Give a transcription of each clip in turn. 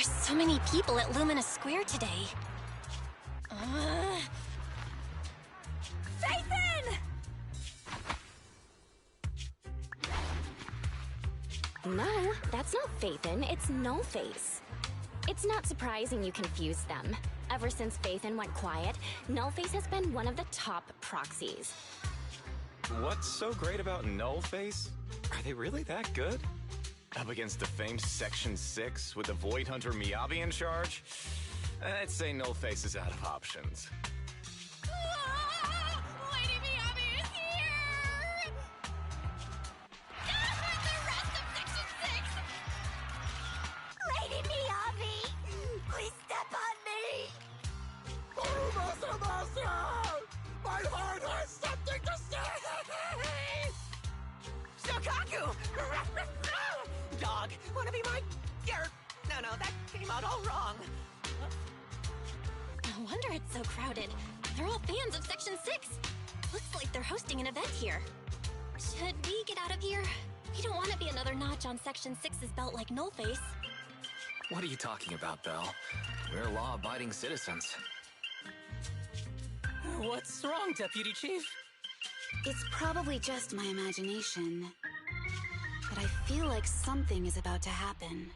There's so many people at Lumina Square today. Phaethon! No, that's not Phaethon, it's Nullface. It's not surprising you confused them. Ever since Phaethon went quiet, Nullface has been one of the top proxies. What's so great about Nullface? Are they really that good? Up against the famed Section 6 with the Void Hunter Miyabi in charge? I'd say Nullface is out of options. Lady Miyabi is here! The rest of Section 6! Lady Miyabi! Please step on me! My heart has something to say! Soukaku! Dog, wanna be my... No, that came out all wrong. No wonder it's so crowded. They're all fans of Section 6. Looks like they're hosting an event here. Should we get out of here? We don't want to be another notch on Section 6's belt like Nullface. What are you talking about, Belle? We're law-abiding citizens. What's wrong, Deputy Chief? It's probably just my imagination. But I feel like something is about to happen.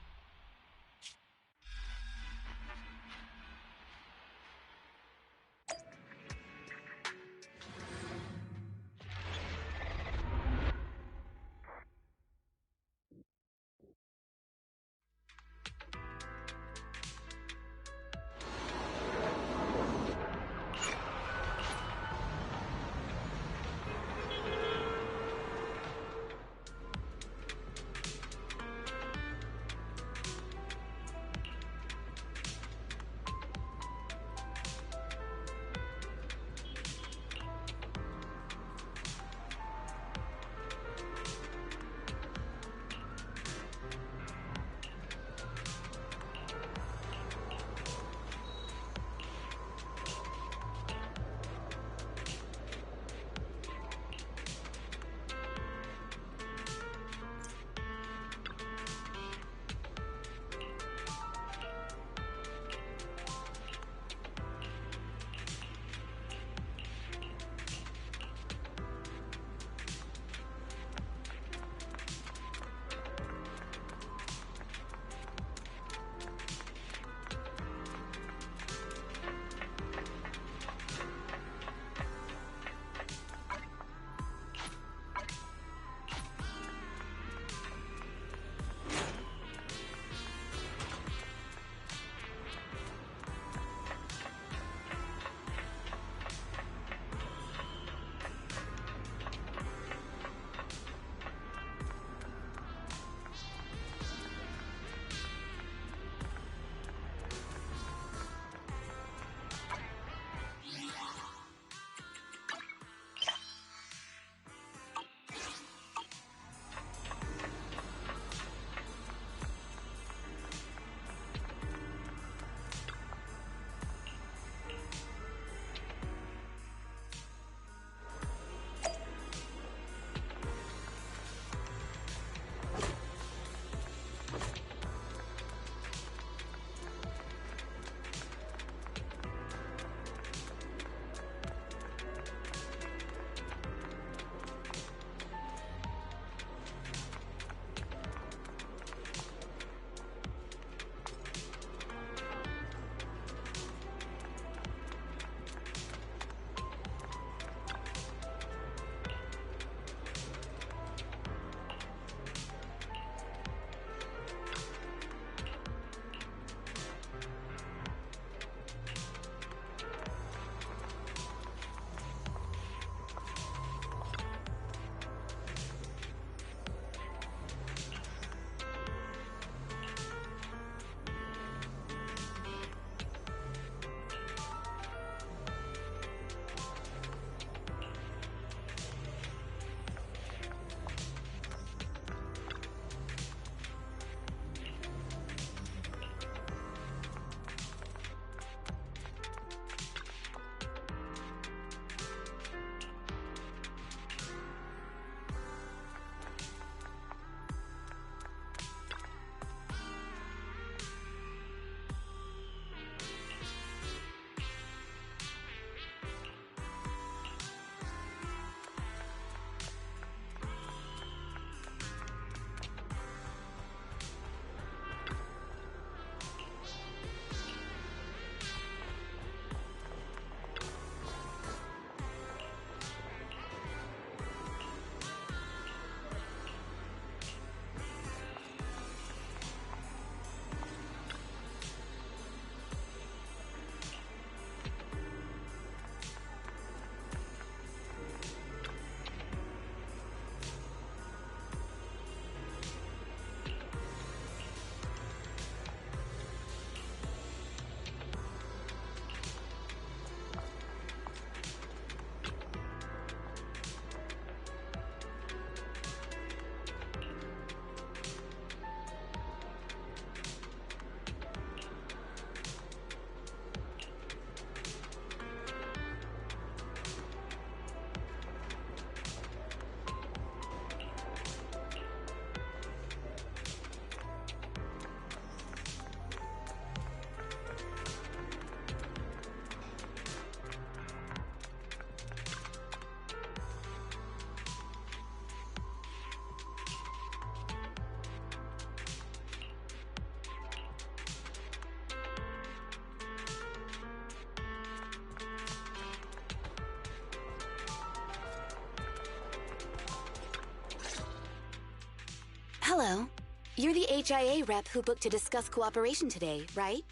You're the HIA rep who booked to discuss cooperation today, right?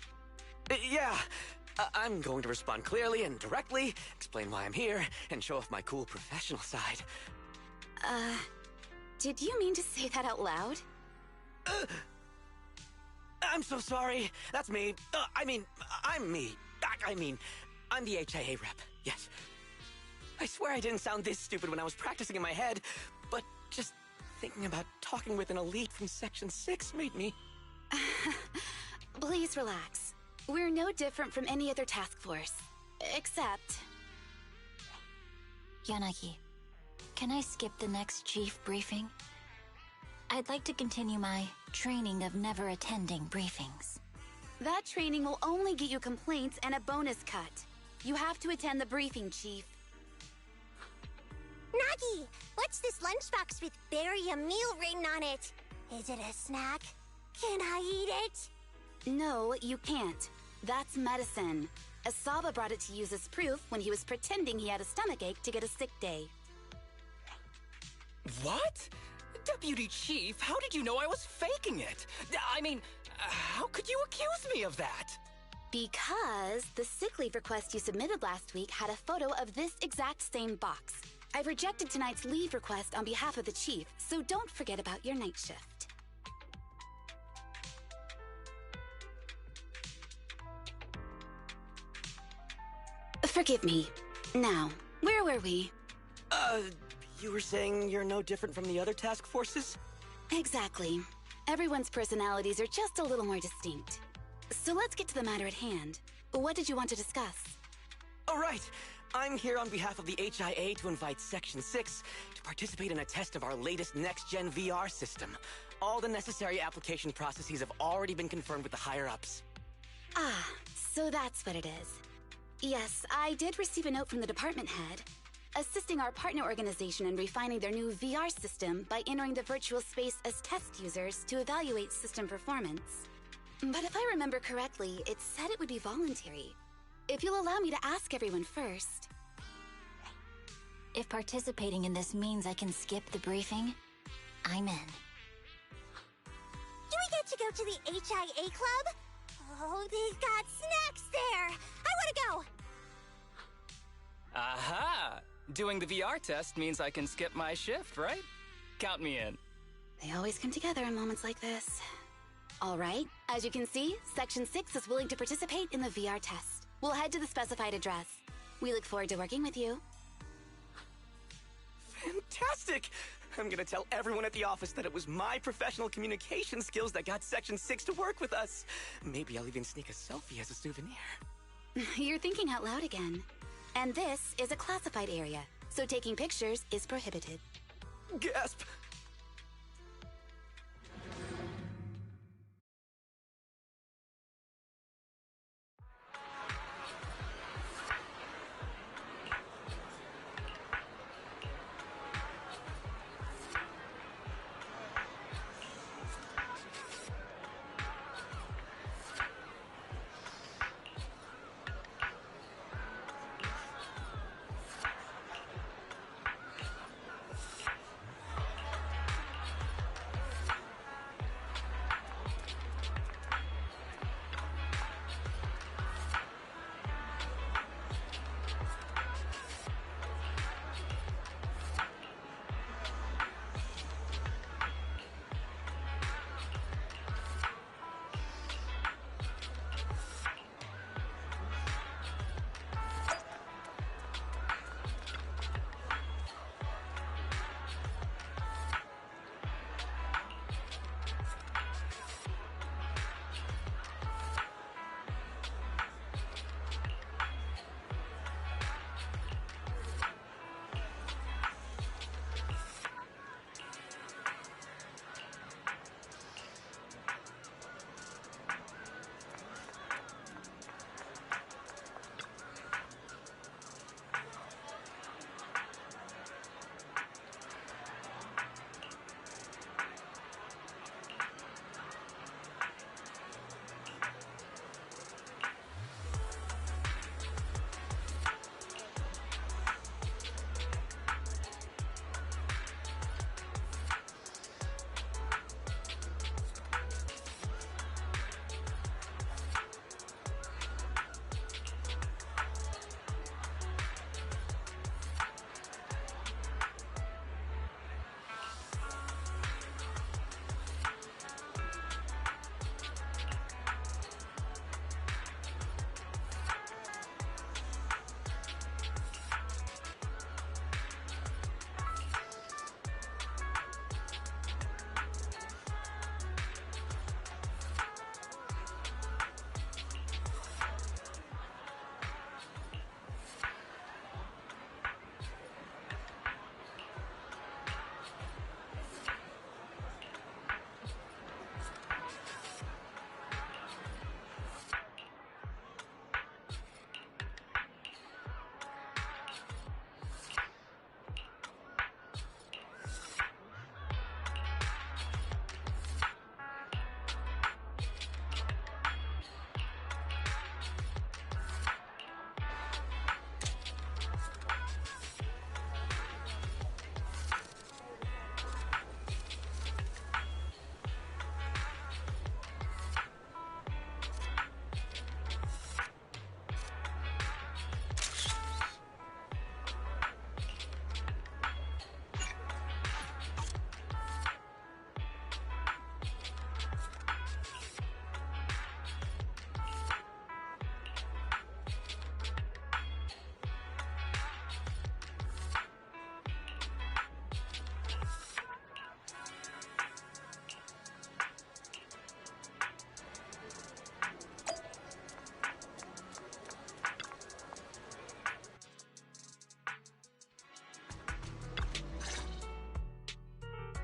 Yeah. I'm going to respond clearly and directly, explain why I'm here, and show off my cool professional side. Did you mean to say that out loud? I'm so sorry. That's me. I'm me. I'm the HIA rep. Yes. I swear I didn't sound this stupid when I was practicing in my head, but just thinking about talking with an elite from Section 6 made me... Please relax. We're no different from any other task force. Except... Yanagi, can I skip the next chief briefing? I'd like to continue my training of never attending briefings. That training will only get you complaints and a bonus cut. You have to attend the briefing, Chief. Nagi, what's this lunchbox with "berry a meal" written on it? Is it a snack? Can I eat it? No, you can't. That's medicine. Asaba brought it to use as proof when he was pretending he had a stomachache to get a sick day. What? Deputy Chief, how did you know I was faking it? I mean, how could you accuse me of that? Because the sick leave request you submitted last week had a photo of this exact same box. I've rejected tonight's leave request on behalf of the Chief, so don't forget about your night shift. Forgive me. Now, where were we? You were saying you're no different from the other task forces? Exactly. Everyone's personalities are just a little more distinct. So let's get to the matter at hand. What did you want to discuss? All right. I'm here on behalf of the HIA to invite Section 6 to participate in a test of our latest next-gen VR system. All the necessary application processes have already been confirmed with the higher-ups. Ah, so that's what it is. Yes, I did receive a note from the department head, assisting our partner organization in refining their new VR system by entering the virtual space as test users to evaluate system performance. But if I remember correctly, it said it would be voluntary. If you'll allow me to ask everyone first. If participating in this means I can skip the briefing, I'm in. Do we get to go to the HIA club? Oh, they've got snacks there! I want to go! Aha! Doing the VR test means I can skip my shift, right? Count me in. They always come together in moments like this. All right, as you can see, Section 6 is willing to participate in the VR test. We'll head to the specified address. We look forward to working with you. Fantastic! I'm gonna tell everyone at the office that it was my professional communication skills that got Section 6 to work with us. Maybe I'll even sneak a selfie as a souvenir. You're thinking out loud again. And this is a classified area, so taking pictures is prohibited. Gasp!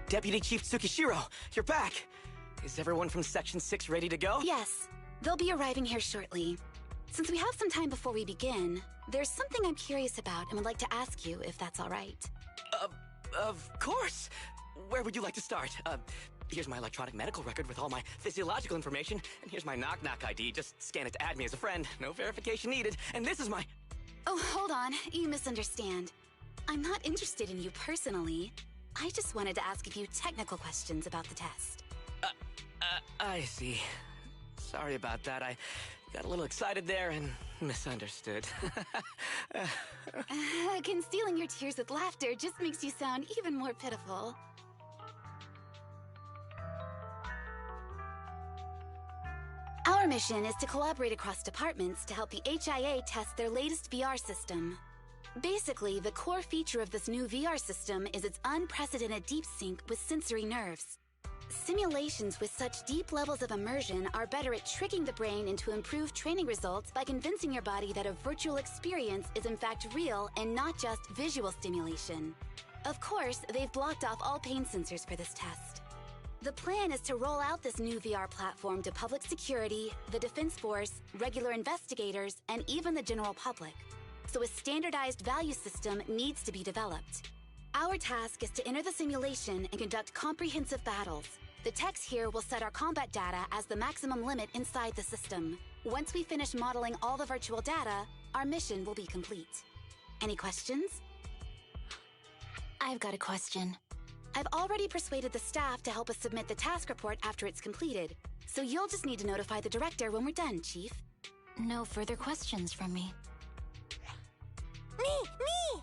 Deputy Chief Tsukishiro, you're back! Is everyone from Section 6 ready to go? Yes, they'll be arriving here shortly. Since we have some time before we begin, there's something I'm curious about and would like to ask you if that's all right. Of course! Where would you like to start? Here's my electronic medical record with all my physiological information, and here's my knock-knock ID. Just scan it to add me as a friend. No verification needed. And this is my... Oh, hold on. You misunderstand. I'm not interested in you personally. I just wanted to ask a few technical questions about the test. I see. Sorry about that. I got a little excited there and misunderstood. Concealing your tears with laughter just makes you sound even more pitiful. Our mission is to collaborate across departments to help the HIA test their latest VR system. Basically, the core feature of this new VR system is its unprecedented deep sync with sensory nerves. Simulations with such deep levels of immersion are better at tricking the brain into improved training results by convincing your body that a virtual experience is in fact real and not just visual stimulation. Of course, they've blocked off all pain sensors for this test. The plan is to roll out this new VR platform to public security, the Defense Force, regular investigators, and even the general public. So a standardized value system needs to be developed. Our task is to enter the simulation and conduct comprehensive battles. The techs here will set our combat data as the maximum limit inside the system. Once we finish modeling all the virtual data, our mission will be complete. Any questions? I've got a question. I've already persuaded the staff to help us submit the task report after it's completed. So you'll just need to notify the director when we're done, Chief. No further questions from me. Me!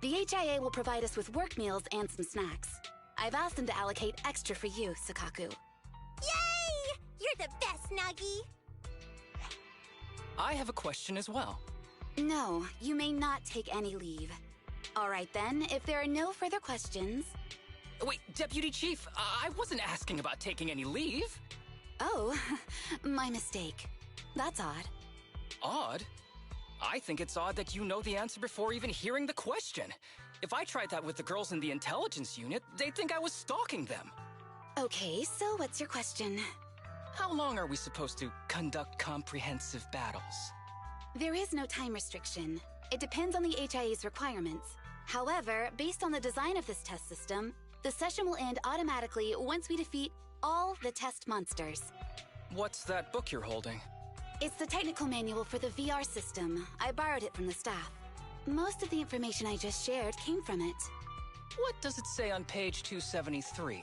The HIA will provide us with work meals and some snacks. I've asked them to allocate extra for you, Soukaku. Yay! You're the best, Nagi! I have a question as well. No, you may not take any leave. All right then, if there are no further questions... Wait, Deputy Chief, I wasn't asking about taking any leave. Oh, my mistake. That's odd. Odd? I think it's odd that you know the answer before even hearing the question. If I tried that with the girls in the intelligence unit, they'd think I was stalking them. Okay, so what's your question? How long are we supposed to conduct comprehensive battles? There is no time restriction. It depends on the HIA's requirements. However, based on the design of this test system, the session will end automatically once we defeat all the test monsters. What's that book you're holding? It's the technical manual for the VR system. I borrowed it from the staff. Most of the information I just shared came from it. What does it say on page 273?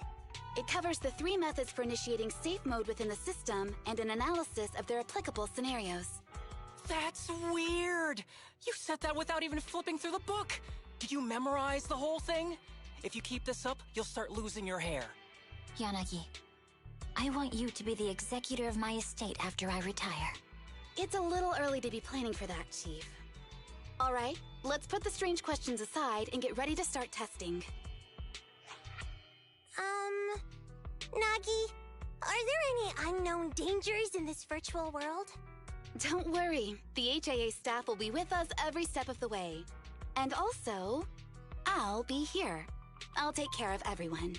It covers the 3 methods for initiating safe mode within the system and an analysis of their applicable scenarios. That's weird! You said that without even flipping through the book! Did you memorize the whole thing? If you keep this up, you'll start losing your hair. Yanagi, I want you to be the executor of my estate after I retire. It's a little early to be planning for that, Chief. All right, let's put the strange questions aside and get ready to start testing. Nagi, are there any unknown dangers in this virtual world? Don't worry, the HIA staff will be with us every step of the way. And also, I'll be here. I'll take care of everyone.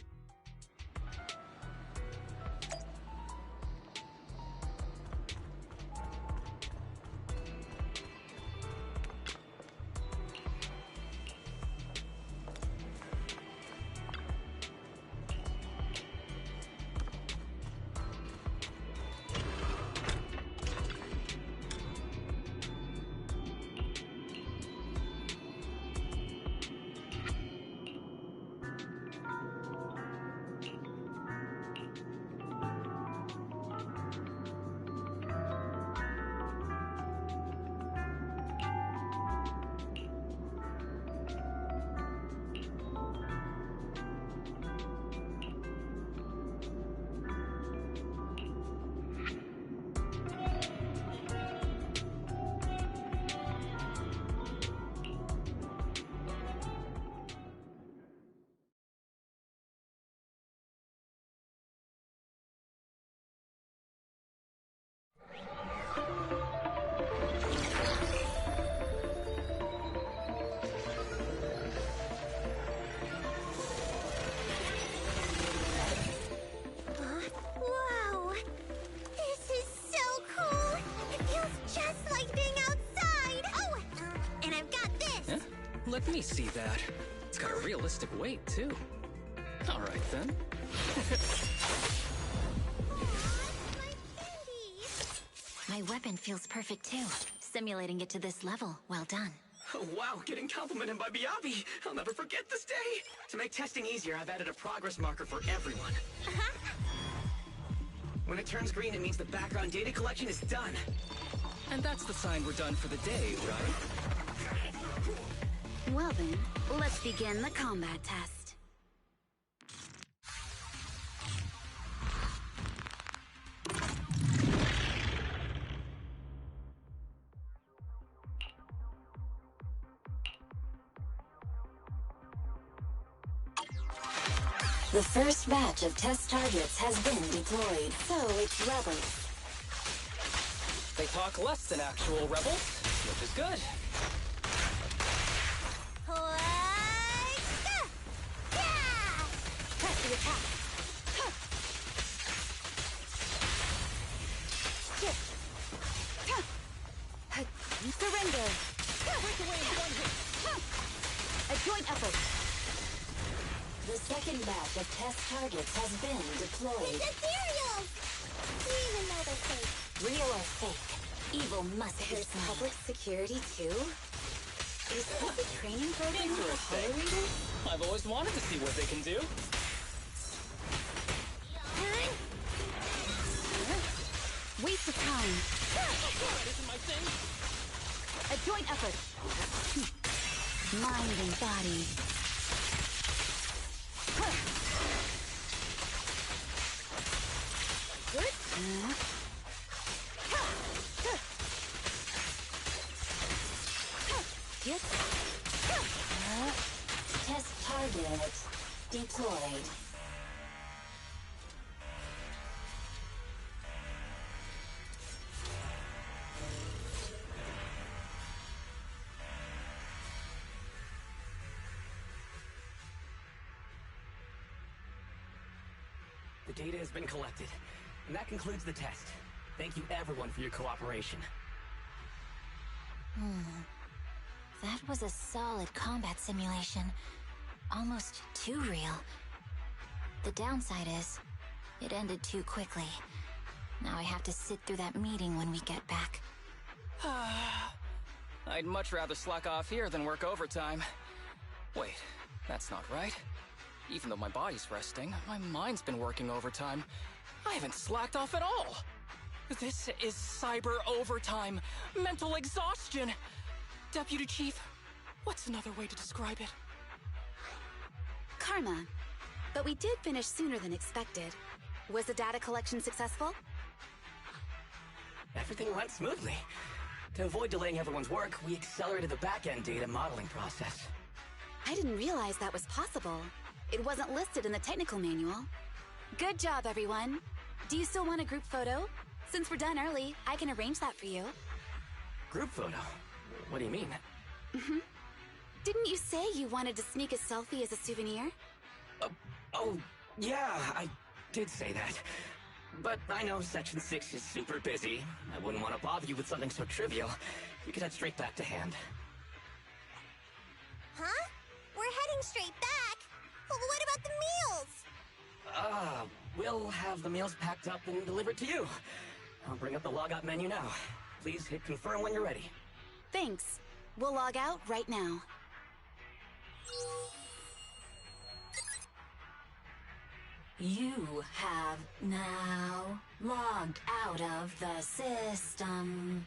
Let me see that. It's got a realistic weight, too. All right, then. My weapon feels perfect, too. Simulating it to this level. Well done. Oh, wow, getting complimented by Miyabi. I'll never forget this day. To make testing easier, I've added a progress marker for everyone. When it turns green, it means the background data collection is done. And that's the sign we're done for the day, right? Well then, let's begin the combat test. The first batch of test targets has been deployed, so it's rebels. They talk less than actual rebels, which is good. Press the attack. Surrender. Break away in one hit. A joint effort. The second batch of test targets has been deployed. The cereals! We even know they're fake. Real or fake, evil must be There's slain. public security too? Is this a training program for Interesting. Halloween? I've always wanted to see what they can do. Waste of time. That isn't my thing. A joint effort. Mind and body. Good. Get. Test target deployed. The data has been collected, and that concludes the test. Thank you everyone for your cooperation. That was a solid combat simulation. Almost too real. The downside is, it ended too quickly. Now I have to sit through that meeting when we get back. I'd much rather slack off here than work overtime. Wait, that's not right. Even though my body's resting, my mind's been working overtime. I haven't slacked off at all. This is cyber overtime. Mental exhaustion. Deputy Chief, what's another way to describe it? Karma. But we did finish sooner than expected. Was the data collection successful? Everything went smoothly. To avoid delaying everyone's work, we accelerated the back-end data modeling process. I didn't realize that was possible. It wasn't listed in the technical manual. Good job, everyone. Do you still want a group photo? Since we're done early, I can arrange that for you. Group photo? What do you mean? Didn't you say you wanted to sneak a selfie as a souvenir? Oh, yeah, I did say that. But I know Section 6 is super busy. I wouldn't want to bother you with something so trivial. You could head straight back to hand. Huh? We're heading straight back. Well, what about the meals? We'll have the meals packed up and delivered to you. I'll bring up the logout menu now. Please hit confirm when you're ready. Thanks. We'll log out right now. You have now logged out of the system.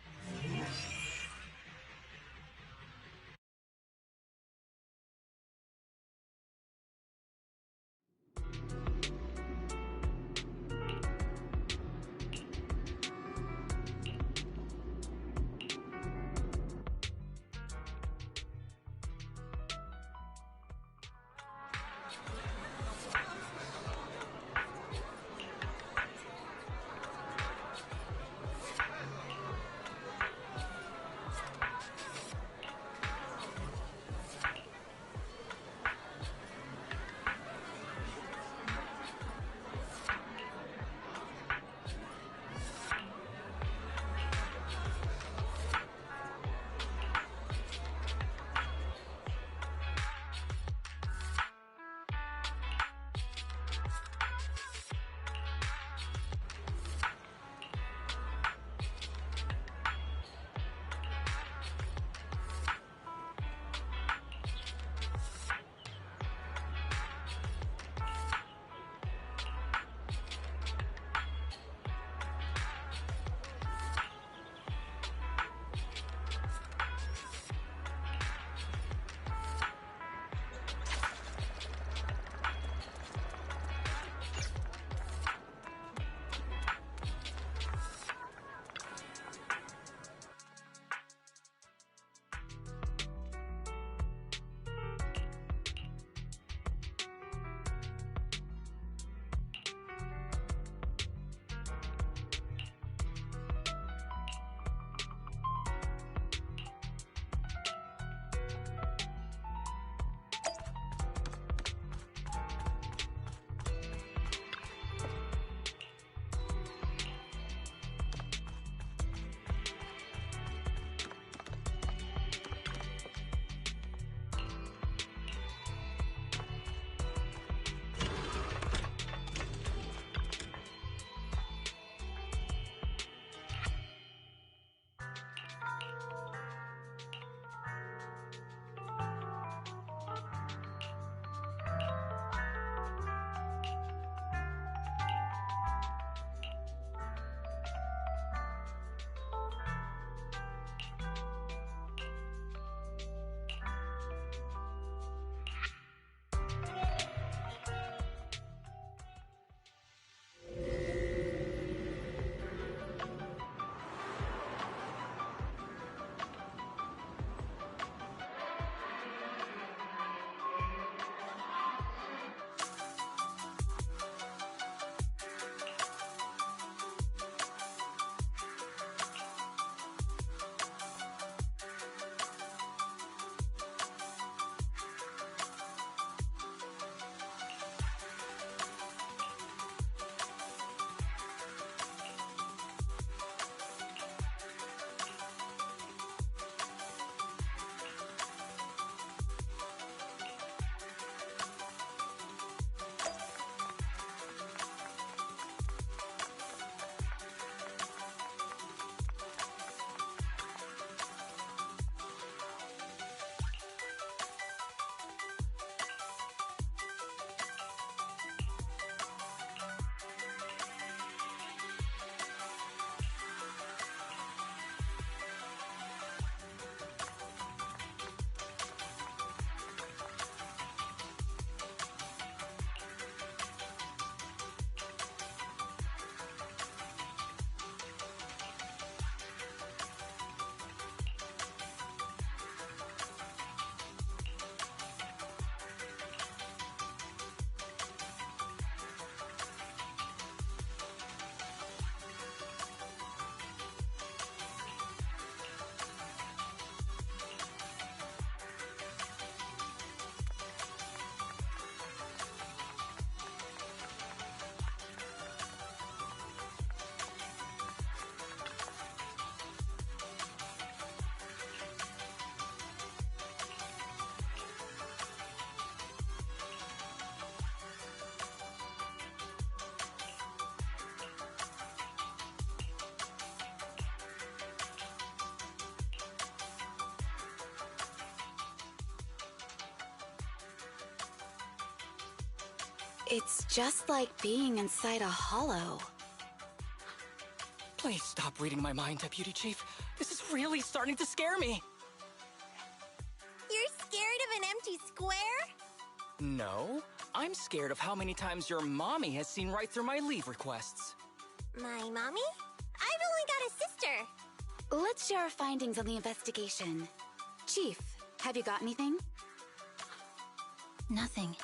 It's just like being inside a hollow. Please stop reading my mind, Deputy Chief. This is really starting to scare me. You're scared of an empty square? No, I'm scared of how many times your mommy has seen right through my leave requests. My mommy? I've only got a sister. Let's share our findings on the investigation. Chief, have you got anything? Nothing.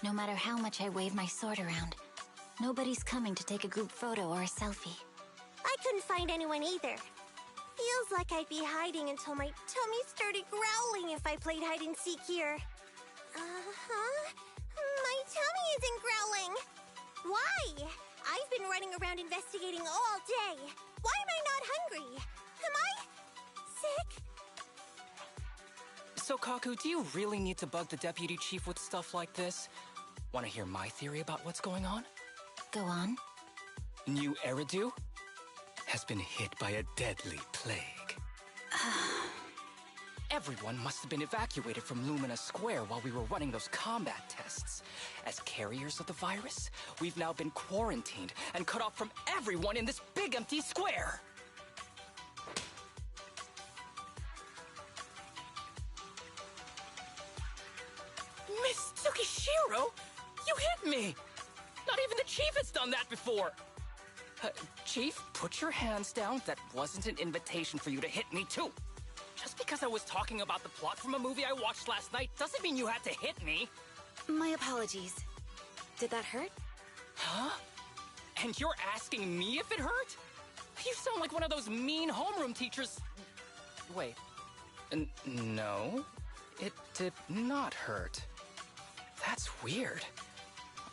No matter how much I wave my sword around, nobody's coming to take a group photo or a selfie. I couldn't find anyone either. Feels like I'd be hiding until my tummy started growling if I played hide-and-seek here. My tummy isn't growling. Why? I've been running around investigating all day. Why am I not hungry? Am I sick? Soukaku, do you really need to bug the Deputy Chief with stuff like this? Want to hear my theory about what's going on? Go on. New Eridu has been hit by a deadly plague. Everyone must have been evacuated from Lumina Square while we were running those combat tests. As carriers of the virus, we've now been quarantined and cut off from everyone in this big empty square. Miss Tsukishiro, you hit me! Not even the Chief has done that before! Chief, put your hands down. That wasn't an invitation for you to hit me, too. Just because I was talking about the plot from a movie I watched last night doesn't mean you had to hit me. My apologies. Did that hurt? Huh? And you're asking me if it hurt? You sound like one of those mean homeroom teachers. Wait. No, it did not hurt. That's weird.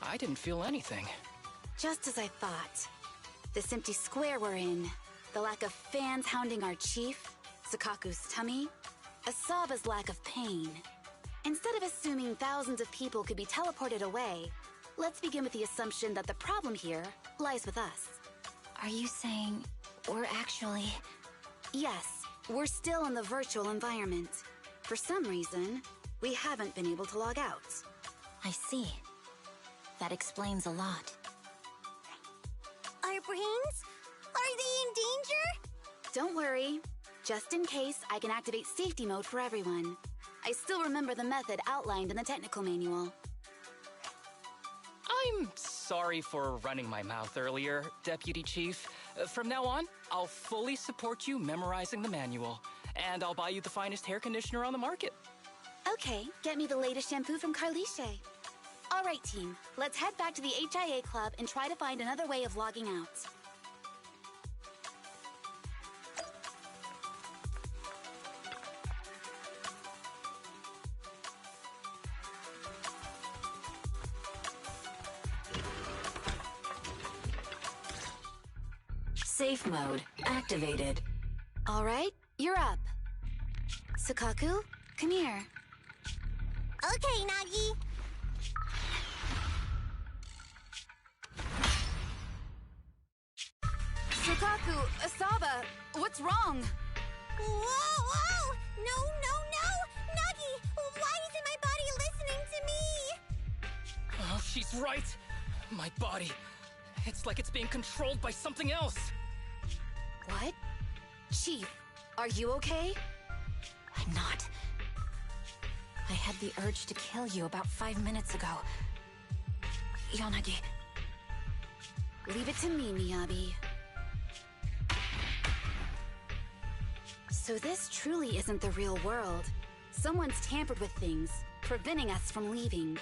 I didn't feel anything. Just as I thought. This empty square we're in, the lack of fans hounding our chief, Soukaku's tummy, Asaba's lack of pain. Instead of assuming thousands of people could be teleported away, let's begin with the assumption that the problem here lies with us. Are you saying we're actually... Yes, we're still in the virtual environment. For some reason, we haven't been able to log out. I see. That explains a lot. Our brains? Are they in danger? Don't worry. Just in case, I can activate safety mode for everyone. I still remember the method outlined in the technical manual. I'm sorry for running my mouth earlier, Deputy Chief. From now on, I'll fully support you memorizing the manual. And I'll buy you the finest hair conditioner on the market. Okay, get me the latest shampoo from Carliche. All right, team. Let's head back to the HIA Club and try to find another way of logging out. Safe mode activated. All right, you're up. Soukaku, come here. Okay, Nagi. Soukaku, Asaba, what's wrong? Whoa! No! Nagi, why isn't my body listening to me? Oh, she's right. My body. It's like it's being controlled by something else. What? Chief, are you okay? I'm not. I had the urge to kill you about 5 minutes ago. Yanagi. Leave it to me, Miyabi. So this truly isn't the real world. Someone's tampered with things, preventing us from leaving.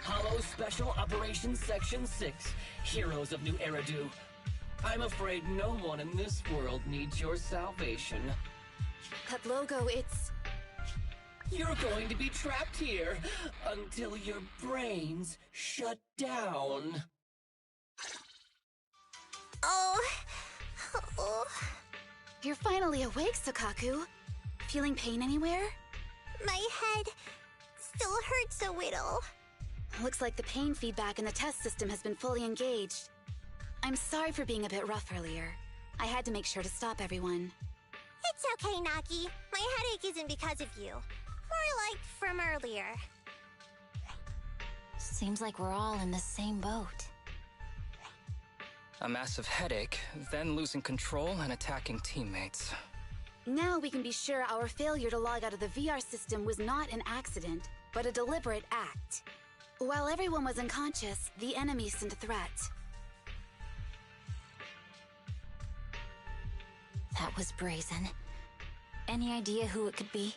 Hollow Special Operations Section 6, Heroes of New Eridu. I'm afraid no one in this world needs your salvation. That logo, it's... You're going to be trapped here until your brains shut down. Oh. You're finally awake, Soukaku. Feeling pain anywhere? My head still hurts a little. Looks like the pain feedback in the test system has been fully engaged. I'm sorry for being a bit rough earlier. I had to make sure to stop everyone. It's okay, Nagi. My headache isn't because of you. More like from earlier. Seems like we're all in the same boat. A massive headache, then losing control and attacking teammates. Now we can be sure our failure to log out of the VR system was not an accident, but a deliberate act. While everyone was unconscious, the enemy sent a threat. That was brazen. Any idea who it could be?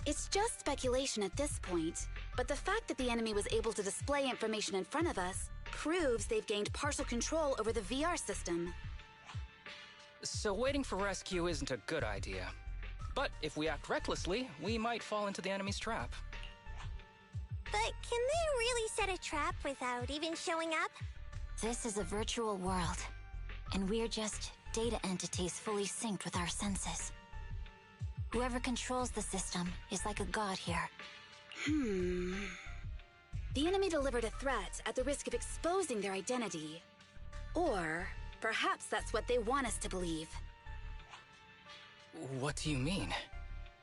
It's just speculation at this point, but the fact that the enemy was able to display information in front of us proves they've gained partial control over the VR system. So waiting for rescue isn't a good idea. But if we act recklessly, we might fall into the enemy's trap. But can they really set a trap without even showing up? This is a virtual world, and we're just data entities fully synced with our senses. Whoever controls the system is like a god here. The enemy delivered a threat at the risk of exposing their identity. Or perhaps that's what they want us to believe. What do you mean?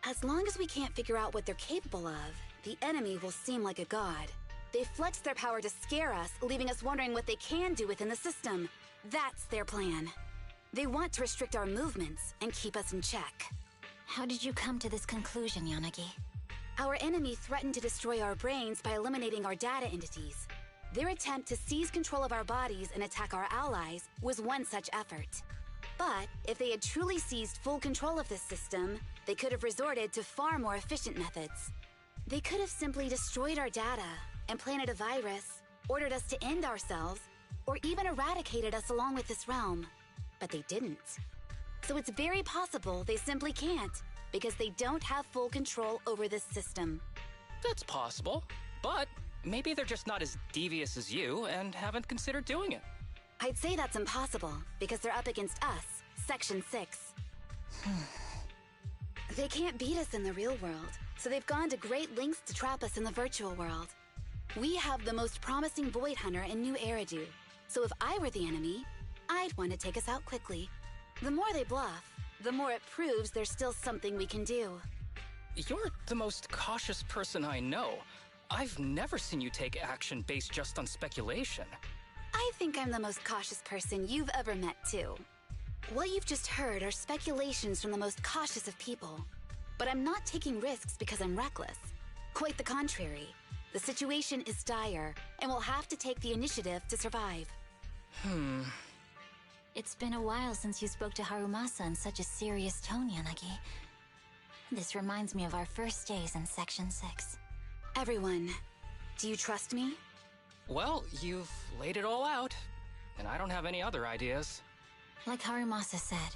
As long as we can't figure out what they're capable of, the enemy will seem like a god. They flex their power to scare us, leaving us wondering what they can do within the system. That's their plan. They want to restrict our movements and keep us in check. How did you come to this conclusion, Yanagi? Our enemy threatened to destroy our brains by eliminating our data entities. Their attempt to seize control of our bodies and attack our allies was one such effort. But if they had truly seized full control of this system, they could have resorted to far more efficient methods. They could have simply destroyed our data, implanted a virus, ordered us to end ourselves, or even eradicated us along with this realm. But they didn't. So it's very possible they simply can't, because they don't have full control over this system. That's possible, but maybe they're just not as devious as you and haven't considered doing it. I'd say that's impossible, because they're up against us, Section 6. They can't beat us in the real world, so they've gone to great lengths to trap us in the virtual world. We have the most promising Void Hunter in New Eridu, so if I were the enemy, I'd want to take us out quickly. The more they bluff, the more it proves there's still something we can do. You're the most cautious person I know. I've never seen you take action based just on speculation. I think I'm the most cautious person you've ever met, too. What you've just heard are speculations from the most cautious of people. But I'm not taking risks because I'm reckless. Quite the contrary. The situation is dire, and we'll have to take the initiative to survive. It's been a while since you spoke to Harumasa in such a serious tone, Yanagi. This reminds me of our first days in Section 6. Everyone, do you trust me? Well, you've laid it all out, and I don't have any other ideas. Like Harumasa said,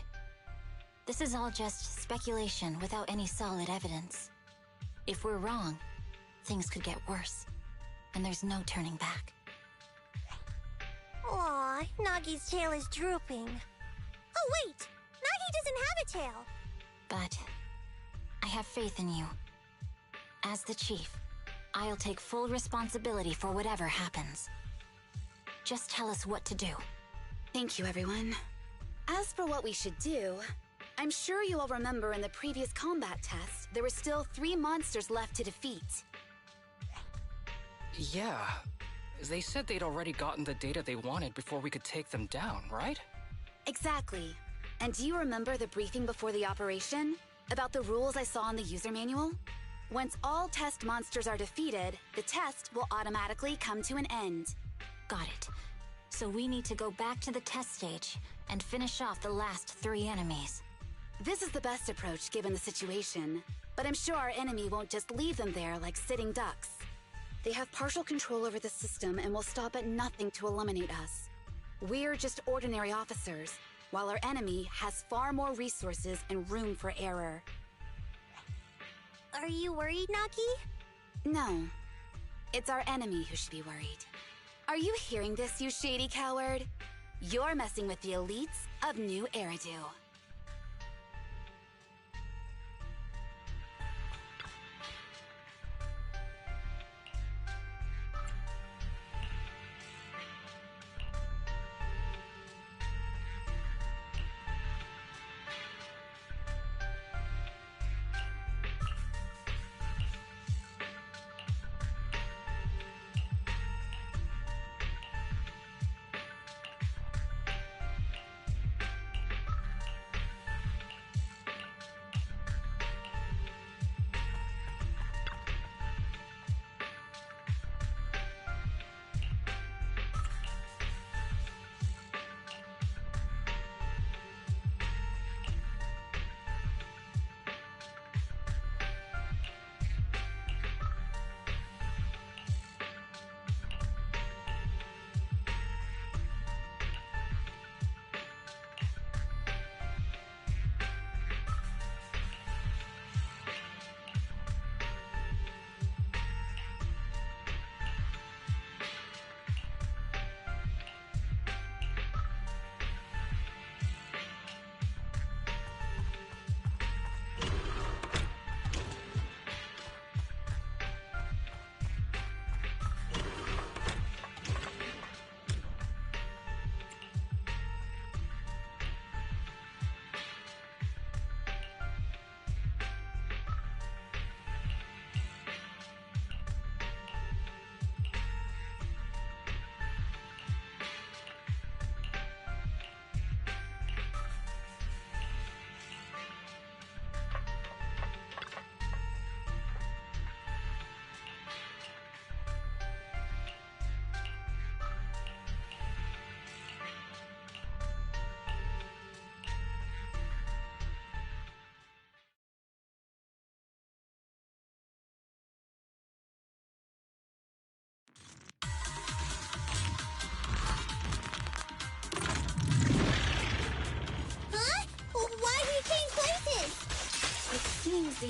this is all just speculation without any solid evidence. If we're wrong, things could get worse, and there's no turning back. Aw, Nagi's tail is drooping. Oh wait! Nagi doesn't have a tail! But I have faith in you. As the chief, I'll take full responsibility for whatever happens. Just tell us what to do. Thank you, everyone. As for what we should do, I'm sure you all remember in the previous combat test, there were still 3 monsters left to defeat. Yeah. They said they'd already gotten the data they wanted before we could take them down, right? Exactly. And do you remember the briefing before the operation? About the rules I saw in the user manual? Once all test monsters are defeated, the test will automatically come to an end. Got it. So we need to go back to the test stage and finish off the last 3 enemies. This is the best approach given the situation, but I'm sure our enemy won't just leave them there like sitting ducks. They have partial control over the system and will stop at nothing to eliminate us. We're just ordinary officers, while our enemy has far more resources and room for error. Are you worried, Nagi? No. It's our enemy who should be worried. Are you hearing this, you shady coward? You're messing with the elites of New Eridu.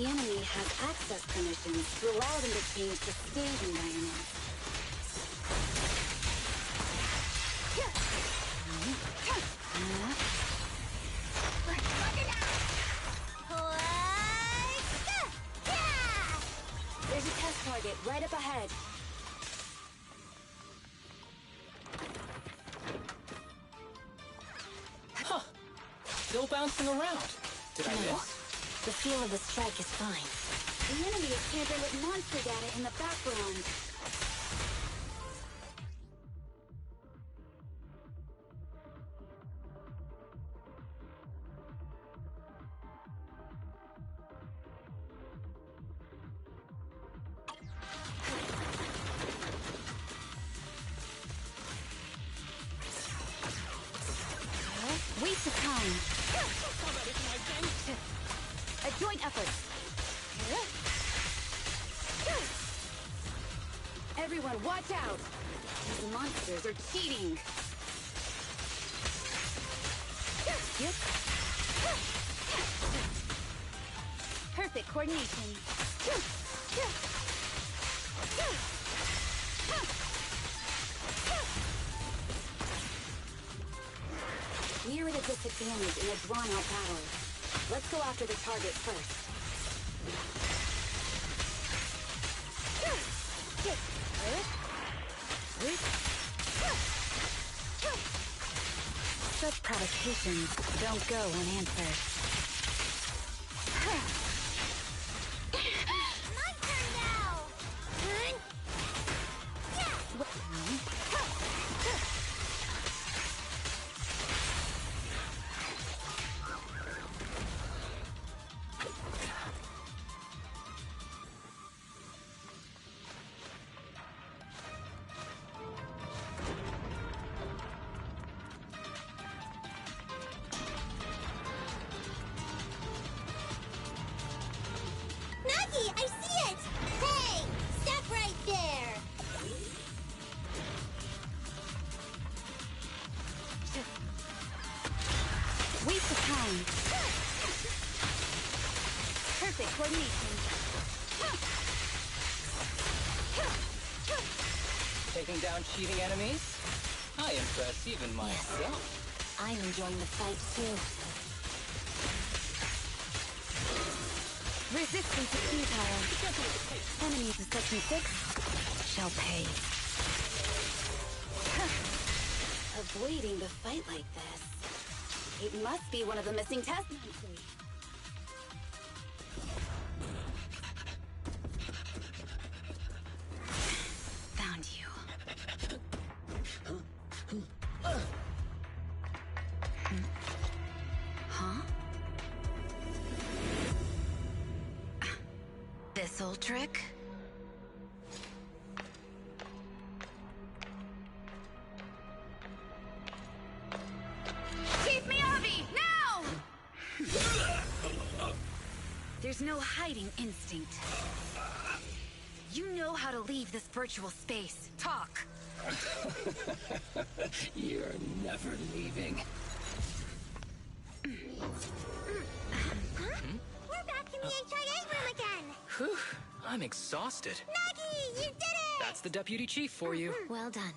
The enemy has access permissions to allow them to change the stage environment. There's a test target right up ahead. Huh. Still bouncing around. Did I miss? The feel of the strike is fine. The enemy is tampering with monster data in the background. Waste of time. A joint effort. Everyone, watch out! These monsters are cheating. Yep. Perfect coordination. We're at a disadvantage in a drawn-out battle. Let's go after the target first. Such provocations don't go unanswered. My turn now! Nagi, I see it! Hey! Stop right there! Waste of time. Perfect coordination. Taking down cheating enemies? I impress even myself. I'm enjoying the fight too. Resistance is futile. Enemies of Section 6 shall pay. Avoiding the fight like this. It must be one of the missing test monsters. Found you. Huh? This old trick? Chief Miyabi, now! There's no hiding instinct. You know how to leave this virtual space. Talk. You're never leaving. We're back in the HIA room again! Whew. I'm exhausted. Nagi, you did it! That's the deputy chief for you. Well done.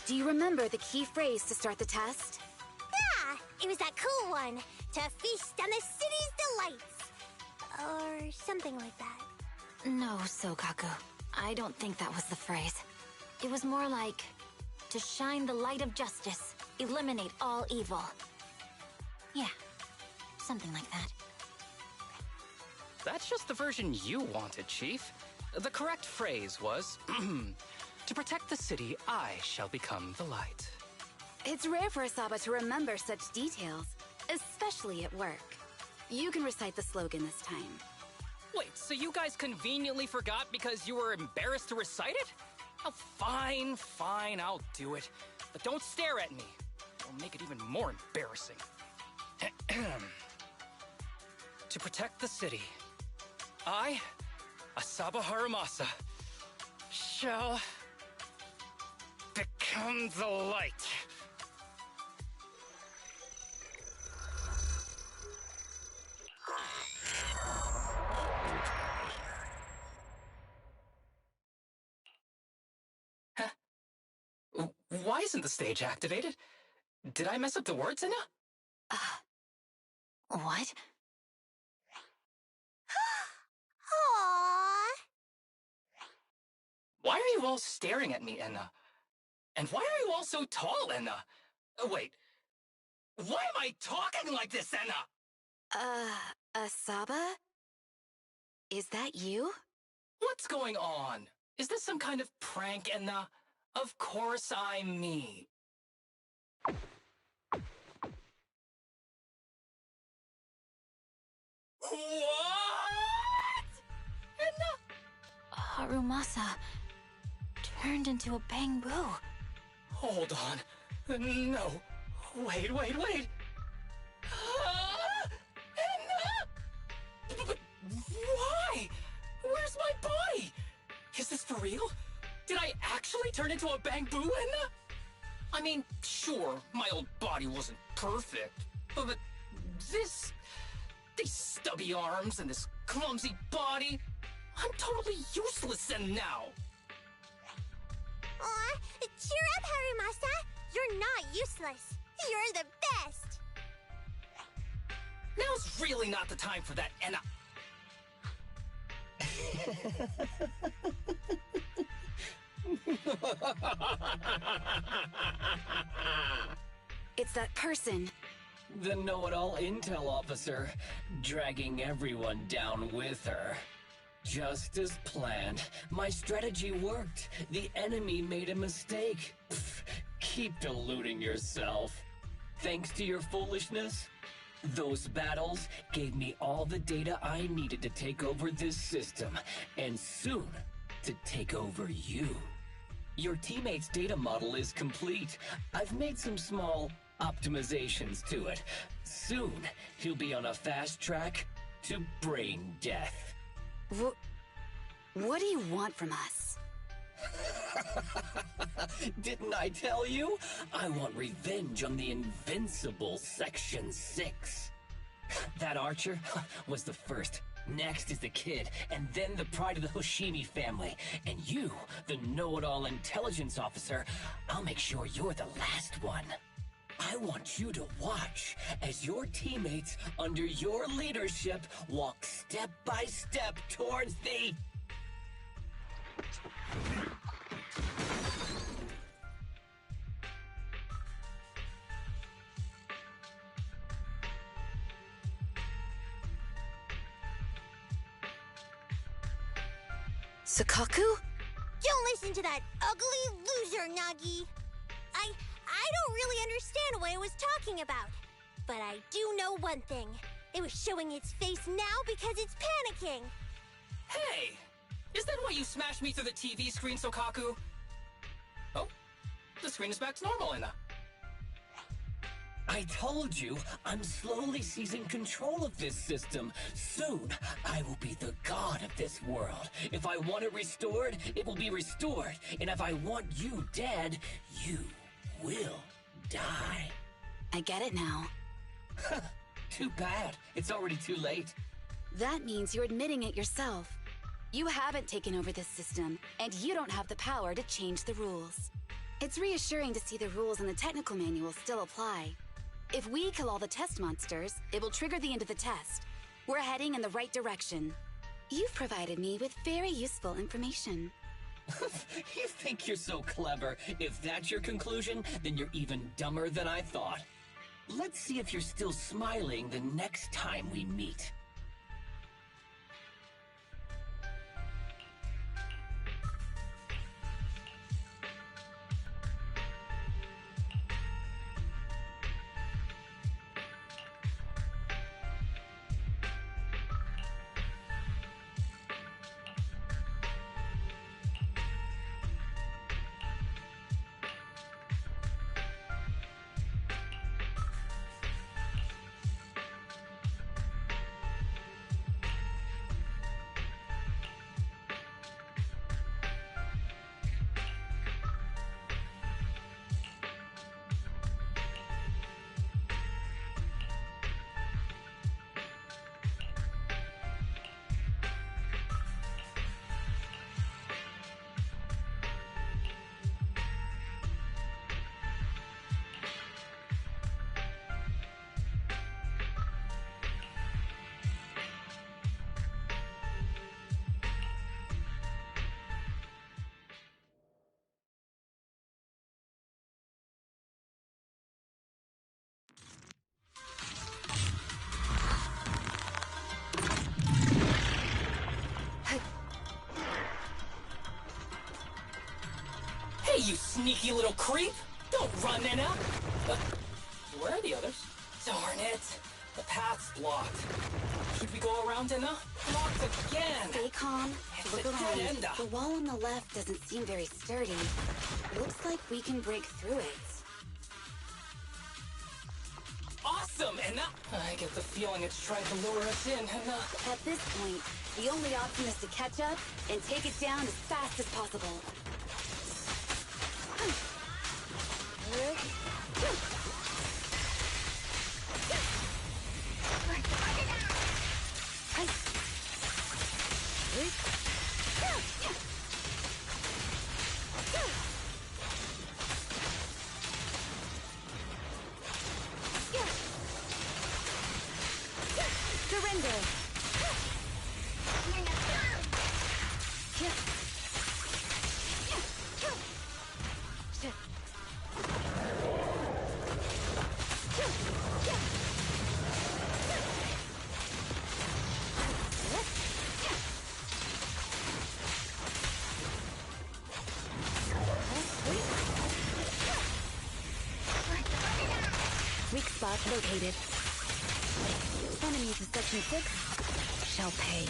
Do you remember the key phrase to start the test? Yeah, it was that cool one. To feast on the city's delights. Or something like that. No, Soukaku. I don't think that was the phrase. It was more like, to shine the light of justice, eliminate all evil. Yeah, something like that. That's just the version you wanted, Chief. The correct phrase was, to protect the city, I shall become the light. It's rare for Asaba to remember such details, especially at work. You can recite the slogan this time. Wait, so you guys conveniently forgot because you were embarrassed to recite it? Oh, fine, I'll do it. But don't stare at me. It'll make it even more embarrassing. To protect the city, I, Asaba Harumasa, shall become the light. Why isn't the stage activated? Did I mess up the words, Inna? What? Aww. Why are you all staring at me, Enna? And why are you all so tall, Enna? Wait, why am I talking like this, Enna? Asaba? Is that you? What's going on? Is this some kind of prank, Enna? Of course I'm me. What? Enna? Harumasa turned into a bamboo. Hold on. No. Wait. Enna? But why? Where's my body? Is this for real? Did I actually turn into a bamboo, Enna? I mean, sure, my old body wasn't perfect, but these stubby arms and this clumsy body, I'm totally useless now. Aw, cheer up, Harumasa. You're not useless. You're the best. Now's really not the time for that, Enna. It's that person. The know-it-all intel officer, dragging everyone down with her. Just as planned. My strategy worked. The enemy made a mistake. Pfft, keep deluding yourself. Thanks to your foolishness, those battles gave me all the data I needed to take over this system, and soon to take over you. Your teammate's data model is complete. I've made some small optimizations to it. Soon, he'll be on a fast track to brain death. What do you want from us? Didn't I tell you? I want revenge on the invincible Section 6. That archer was the first. Next is the kid, and then the pride of the Hoshimi family. And you, the know-it-all intelligence officer, I'll make sure you're the last one. I want you to watch as your teammates, under your leadership, walk step by step towards the... Soukaku? Don't listen to that ugly loser, Nagi. I don't really understand what it was talking about. But I do know one thing. It was showing its face now because it's panicking. Hey! Is that why you smashed me through the TV screen, Soukaku? Oh, the screen is back to normal, Enna. I told you, I'm slowly seizing control of this system. Soon, I will be the god of this world. If I want it restored, it will be restored. And if I want you dead, you will die. I get it now. Too bad. It's already too late. That means you're admitting it yourself. You haven't taken over this system, and you don't have the power to change the rules. It's reassuring to see the rules in the technical manual still apply. If we kill all the test monsters, it will trigger the end of the test. We're heading in the right direction. You've provided me with very useful information. You think you're so clever. If that's your conclusion, then you're even dumber than I thought. Let's see if you're still smiling the next time we meet. Hey, you sneaky little creep! Don't run, Nina! Where are the others? Darn it! The path's blocked. Should we go around, Nina? Blocked again! Stay calm. It's Look a dead around. end. The wall on the left doesn't seem very sturdy. Looks like we can break through it. Awesome, Nina! I get the feeling it's trying to lure us in, Nina. At this point, the only option is to catch up and take it down as fast as possible. Surrender! Weak spot located. Enemies of Section 6 shall pay.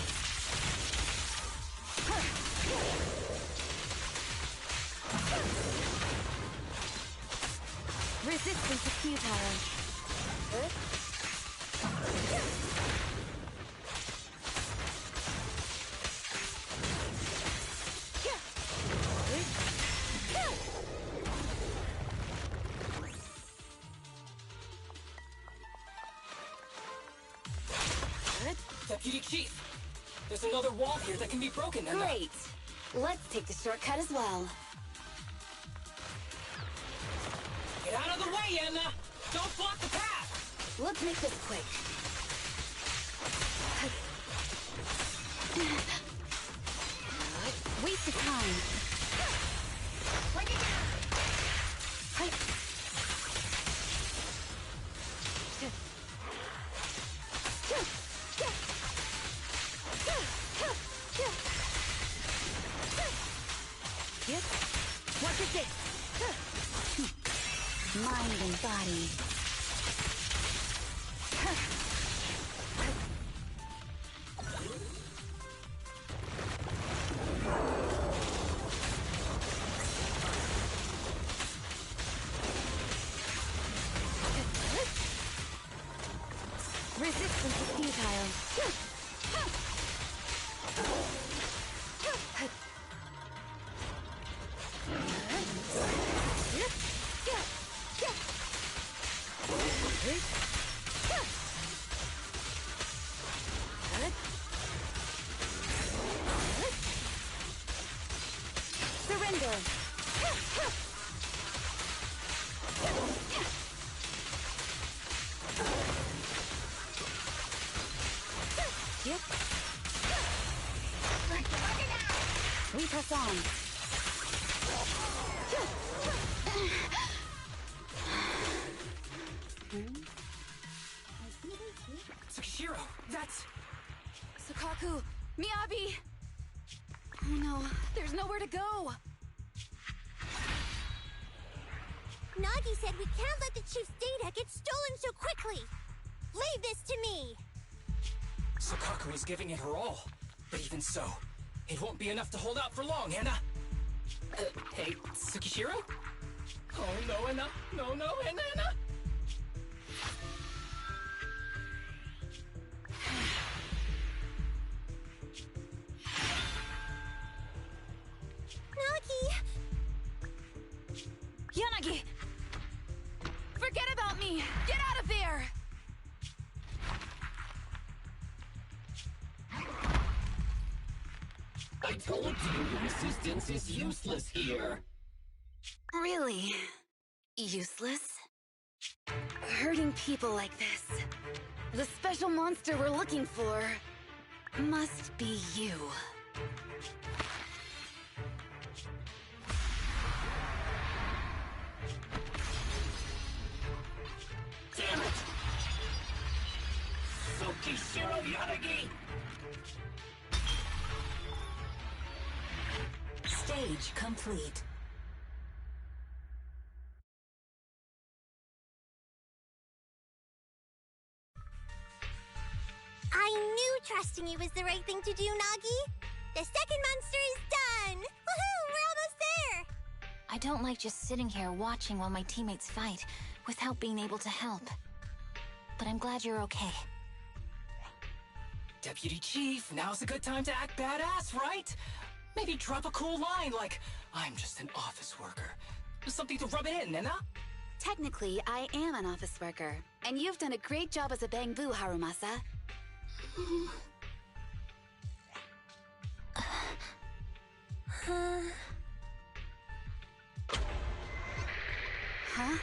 Resistance is futile. Deputy Chief, there's another wall here that can be broken, Nina. Great. Let's take the shortcut as well. Get out of the way, Anna! Don't block the path! Let's make this quick. Waste of time. Bring it down! What is it? Mind and body. Resistance is futile. Surrender! press on. Tsukishiro, that's... Soukaku! Miyabi! Oh no, there's nowhere to go! Nagi said we can't let the chief's data get stolen so quickly. Leave this to me. Soukaku is giving it her all. But even so, it won't be enough to hold out for long, Anna. Hey, Tsukishiro? Oh, no, Anna. No, Anna. Nagi! Yanagi! Forget about me! Get out of there! I told you your assistance is useless here. Really? Useless? Hurting people like this. The special monster we're looking for must be you. Damn it! Tsukishiro Yanagi! Stage complete. I knew trusting you was the right thing to do, Nagi. The second monster is done! Woohoo! We're almost there! I don't like just sitting here watching while my teammates fight without being able to help. But I'm glad you're okay. Deputy Chief, now's a good time to act badass, right? Maybe drop a cool line like, I'm just an office worker. Something to rub it in, Nena? Technically, I am an office worker, and you've done a great job as a bamboo, Harumasa. Huh?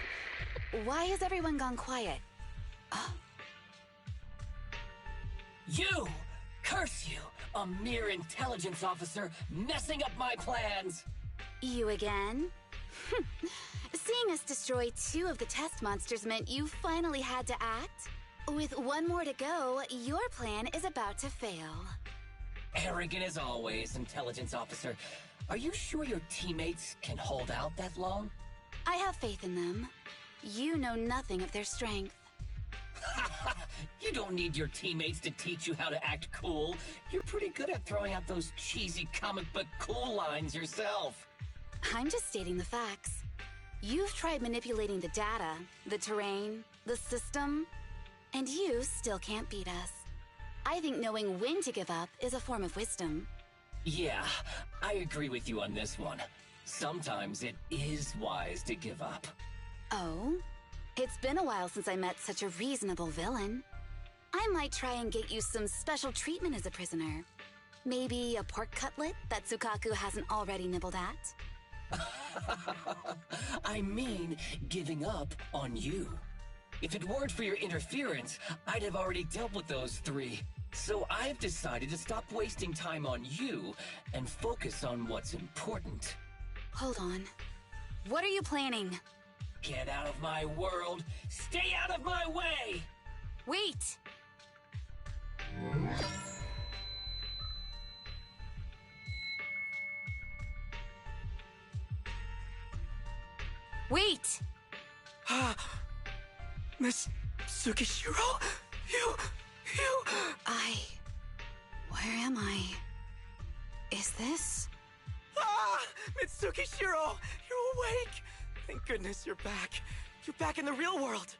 Why has everyone gone quiet? You! Curse you! A mere intelligence officer messing up my plans! You again? Seeing us destroy 2 of the test monsters meant you finally had to act? With 1 more to go, your plan is about to fail. Arrogant as always, intelligence officer. Are you sure your teammates can hold out that long? I have faith in them. You know nothing of their strength. You don't need your teammates to teach you how to act cool. You're pretty good at throwing out those cheesy comic book cool lines yourself. I'm just stating the facts. You've tried manipulating the data, the terrain, the system, and you still can't beat us. I think knowing when to give up is a form of wisdom. Yeah, I agree with you on this one. Sometimes it is wise to give up. Oh? It's been a while since I met such a reasonable villain. I might try and get you some special treatment as a prisoner. Maybe a pork cutlet that Soukaku hasn't already nibbled at? I mean, giving up on you. If it weren't for your interference, I'd have already dealt with those 3. So I've decided to stop wasting time on you and focus on what's important. Hold on. What are you planning? Get out of my world! Stay out of my way! Wait! Wait! Miss Tsukishiro? You... Where am I? Is this? Mitsukishiro! You're awake! Thank goodness you're back. You're back in the real world.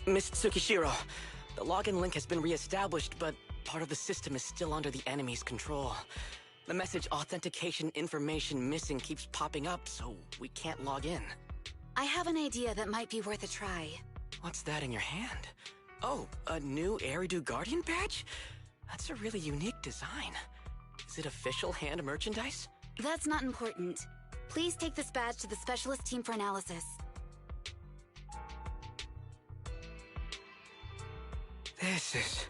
Miss Tsukishiro, the login link has been re-established, but part of the system is still under the enemy's control. The message authentication information missing keeps popping up, so we can't log in. I have an idea that might be worth a try. What's that in your hand? Oh, a new Eridu Guardian badge? That's a really unique design. Is it official hand merchandise? That's not important. Please take this badge to the specialist team for analysis. This is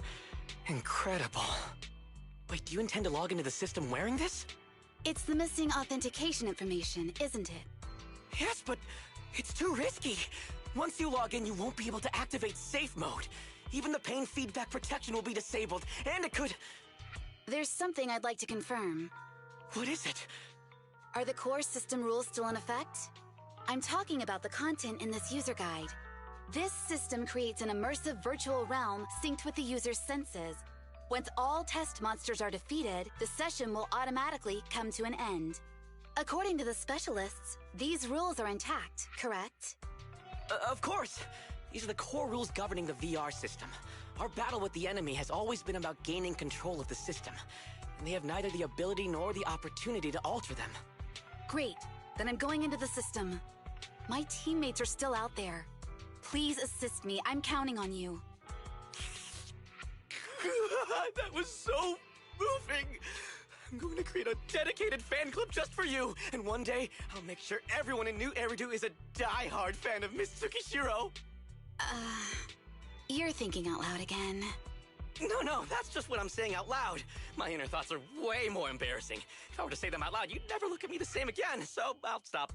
incredible. Wait, do you intend to log into the system wearing this? It's the missing authentication information, isn't it? Yes, but it's too risky. Once you log in, you won't be able to activate safe mode. Even the pain feedback protection will be disabled, and it could... There's something I'd like to confirm. What is it? Are the core system rules still in effect? I'm talking about the content in this user guide. This system creates an immersive virtual realm synced with the user's senses. Once all test monsters are defeated, the session will automatically come to an end. According to the specialists, these rules are intact, correct? Of course! These are the core rules governing the VR system. Our battle with the enemy has always been about gaining control of the system, and they have neither the ability nor the opportunity to alter them. Great. Then I'm going into the system. My teammates are still out there. Please assist me. I'm counting on you. That was so moving! I'm going to create a dedicated fan club just for you, and one day, I'll make sure everyone in New Eridu is a die-hard fan of Miss Tsukishiro! You're thinking out loud again. No, that's just what I'm saying out loud. My inner thoughts are way more embarrassing. If I were to say them out loud, you'd never look at me the same again, so I'll stop.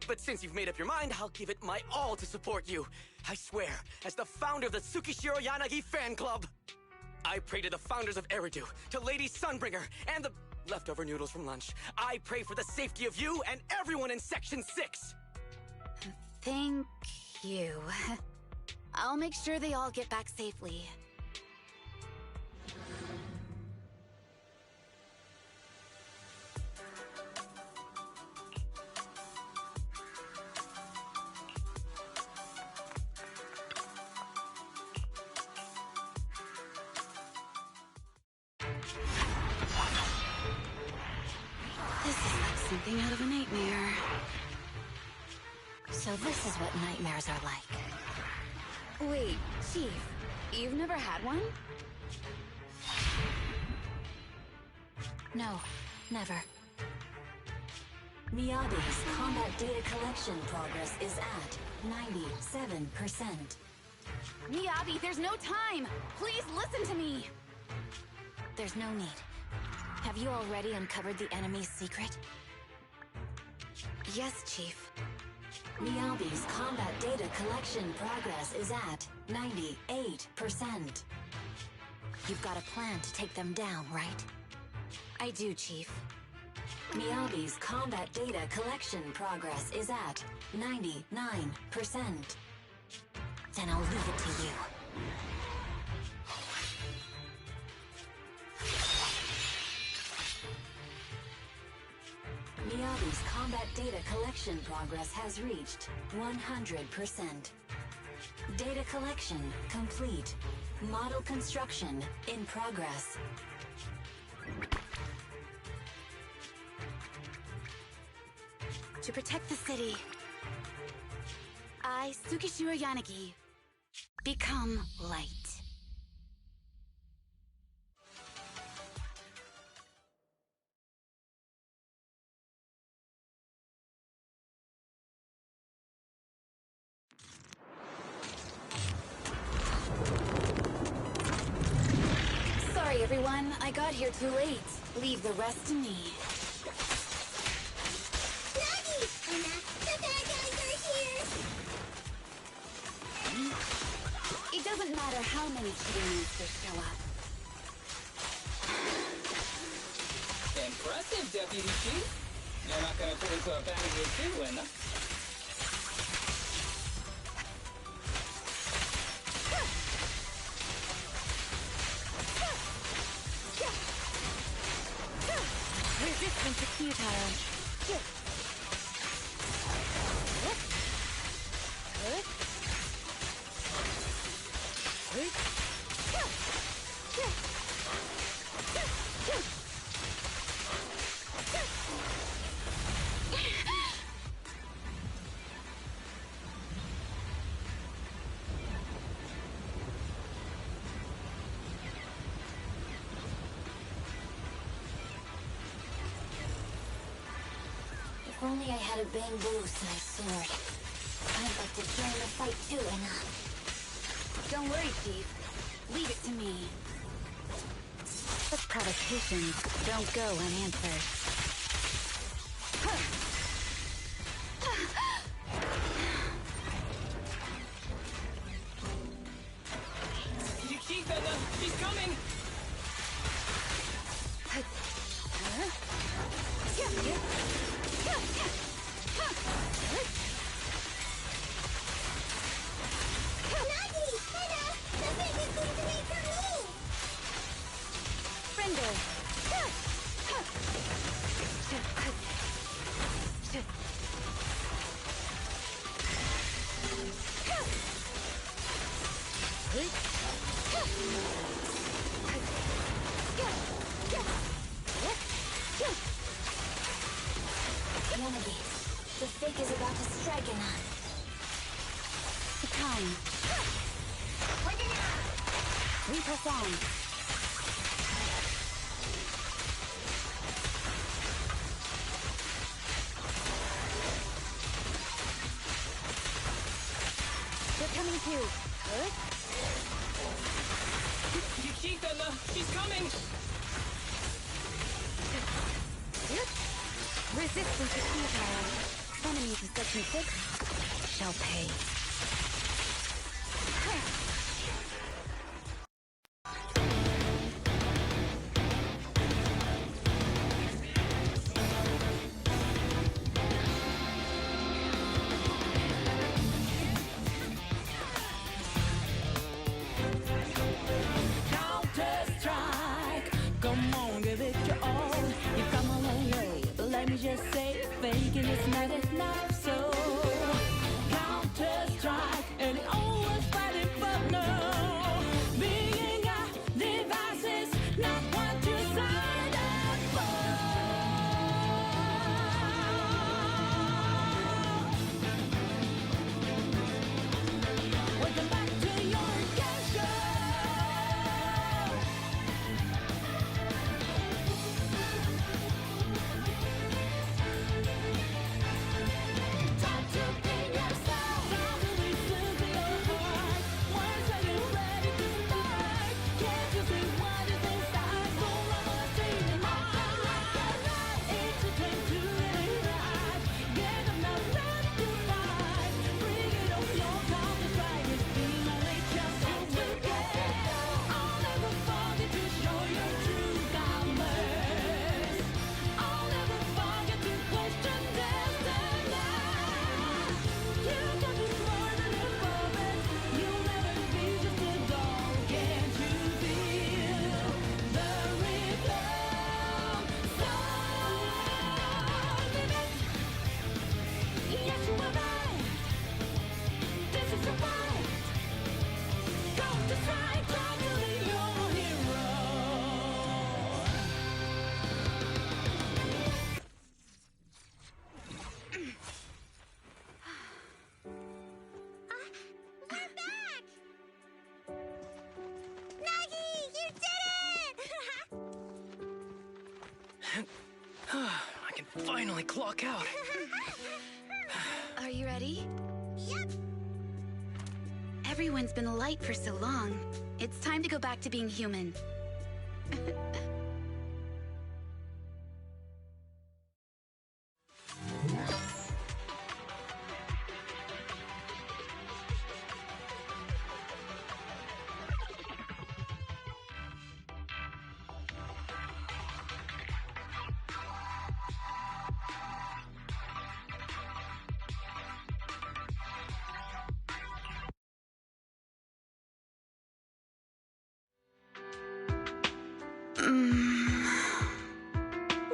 But since you've made up your mind, I'll give it my all to support you. I swear, as the founder of the Tsukishiro Yanagi fan club, I pray to the founders of Eridu, to Lady Sunbringer, and the leftover noodles from lunch. I pray for the safety of you and everyone in Section 6! Thank you. I'll make sure they all get back safely. This is like something out of a nightmare. So this is what nightmares are like. Wait, Chief, you've never had one? No, never. Miyabi's combat data collection progress is at 97%. Miyabi, there's no time! Please listen to me! There's no need. Have you already uncovered the enemy's secret? Yes, Chief. Miyabi's combat data collection progress is at 98%. You've got a plan to take them down, right? I do, Chief. Miyabi's combat data collection progress is at 99%. Then I'll leave it to you. Miyabi's combat data collection progress has reached 100%. Data collection complete. Model construction in progress. To protect the city, I, Tsukishiro Yanagi, become light. Sorry, everyone. I got here too late. Leave the rest to me. Nagi! The bad guys are here! It doesn't matter how many cheating monsters show up. Impressive, Deputy Chief. You're not gonna turn into a bad guy too, Linda. Resistance is futile. only I had a bamboo-sized sword. I'd like to join the fight too, Anna. Don't worry, Chief. Leave it to me. Such provocations don't go unanswered. You keep Anna! She's coming! Yanagi, the fake is about to strike Anna. The time. We perform. They're coming too. You keep Anna! She's coming! Resistance is futile. Enemies in Section 6 shall pay. Counter-Strike, come on, give it your all. You've come a long way, but let me just say, faking is not enough, so Counter-Strike, and always fighting for no. Being a device is not what you signed up for. Welcome back to your game show. Time to be yourself. Time to listen to your heart. Once are you ready to start? Can't you see what is inside? So I'm gonna sing it out. It's your time to really ride. Get up now, ready to fight. Bring it on, your Counter-Strike is finally just here to get. I'll never forget to show your true colors. I'll never forget to question destiny. You can be more than a puppet. You'll never be just a doll. Can't you feel the rhythm? So live it. Yes, you are right. This is the fight. Counter-Strike, try to be your hero. We're back! Nagi, you did it! I can finally clock out. Are you ready? Yep. Everyone's been light for so long. It's time to go back to being human.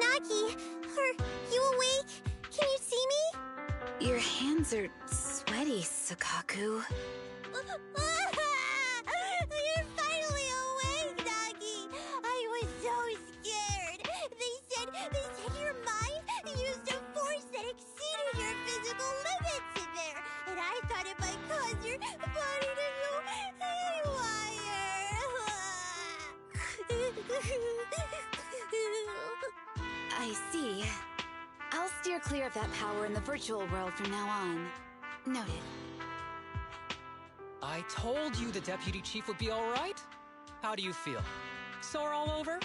Nagi, are you awake? Can you see me? Your hands are sweaty, soukaku. You're finally awake, Nagi. I was so scared. They said your mind used a force that exceeded your physical limits in there, and I thought it might cause your body to go haywire. I see. I'll steer clear of that power in the virtual world from now on. Noted. I told you the Deputy Chief would be all right. How do you feel? Sore all over?